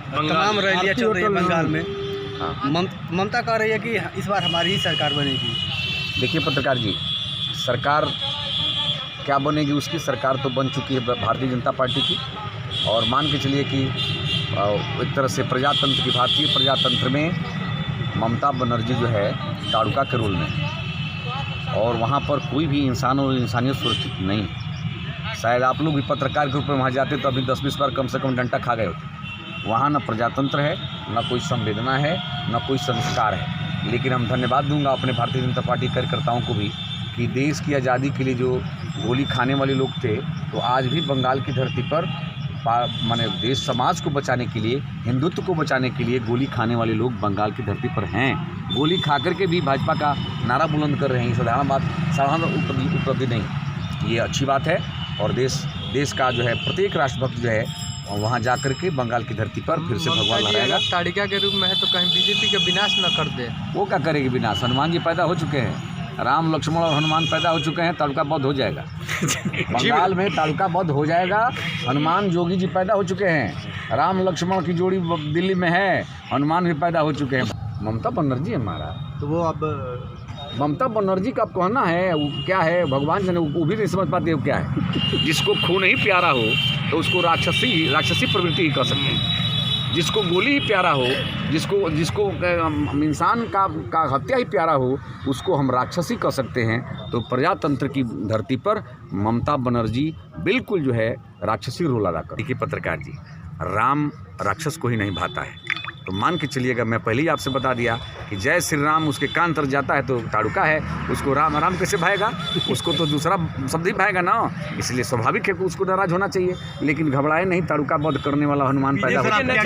तमाम रैलियाँ चल रही है बंगाल में। हाँ। ममता कह रही है कि इस बार हमारी ही सरकार बनेगी। देखिए पत्रकार जी, सरकार क्या बनेगी, उसकी सरकार तो बन चुकी है भारतीय जनता पार्टी की। और मान के चलिए कि एक तरह से प्रजातंत्र की, भारतीय प्रजातंत्र में ममता बनर्जी जो है ताड़ुका के रोल में, और वहाँ पर कोई भी इंसान और इंसानियत सुरक्षित नहीं। शायद आप लोग भी पत्रकार के रूप में वहाँ जाते तो अभी 10-20 बार कम से कम डंडा खा गए होते। वहाँ न प्रजातंत्र है, न कोई संवेदना है, न कोई संस्कार है। लेकिन हम धन्यवाद दूंगा अपने भारतीय जनता पार्टी कार्यकर्ताओं को भी कि देश की आज़ादी के लिए जो गोली खाने वाले लोग थे, तो आज भी बंगाल की धरती पर माने देश समाज को बचाने के लिए, हिंदुत्व को बचाने के लिए गोली खाने वाले लोग बंगाल की धरती पर हैं। गोली खा करके भी भाजपा का नारा बुलंद कर रहे हैं। साधारण उपलब्धि नहीं, ये अच्छी बात है। और देश का जो है प्रत्येक राष्ट्रभक्त जो है वहाँ जा कर के बंगाल की धरती पर फिर से भगवान लहराएगा। ताड़िका के रूप में है तो कहीं बीजेपी का विनाश न कर दे। वो क्या करेगी विनाश? हनुमान जी पैदा हो चुके हैं, राम लक्ष्मण और हनुमान पैदा हो चुके हैं, ताड़ुका बध हो जाएगा। बंगाल में ताड़ुका बध हो जाएगा। हनुमान जोगी जी पैदा हो चुके हैं, राम लक्ष्मण की जोड़ी दिल्ली में है, हनुमान भी पैदा हो चुके हैं। ममता बनर्जी है हमारा, तो वो अब ममता बनर्जी का कहना है वो क्या है, भगवान जाने, वो भी नहीं समझ पाते वो क्या है। जिसको खून ही प्यारा हो तो उसको राक्षसी प्रवृत्ति ही कह सकते हैं। जिसको गोली ही प्यारा हो, जिसको इंसान का हत्या ही प्यारा हो, उसको हम राक्षसी कह सकते हैं। तो प्रजातंत्र की धरती पर ममता बनर्जी बिल्कुल जो है राक्षसी रोल अदा कर। देखिए पत्रकार जी, राम राक्षस को ही नहीं भाता है। तो मान के चलिएगा, मैं पहले ही आपसे बता दिया कि जय श्री राम उसके कान तर जाता है तो ताड़ुका है, उसको राम राम कैसे भाएगा? उसको तो दूसरा शब्द ही भाएगा ना। इसलिए स्वाभाविक है कि उसको नाराज होना चाहिए, लेकिन घबराए नहीं, ताड़ुका वध करने वाला हनुमान पैदा हो।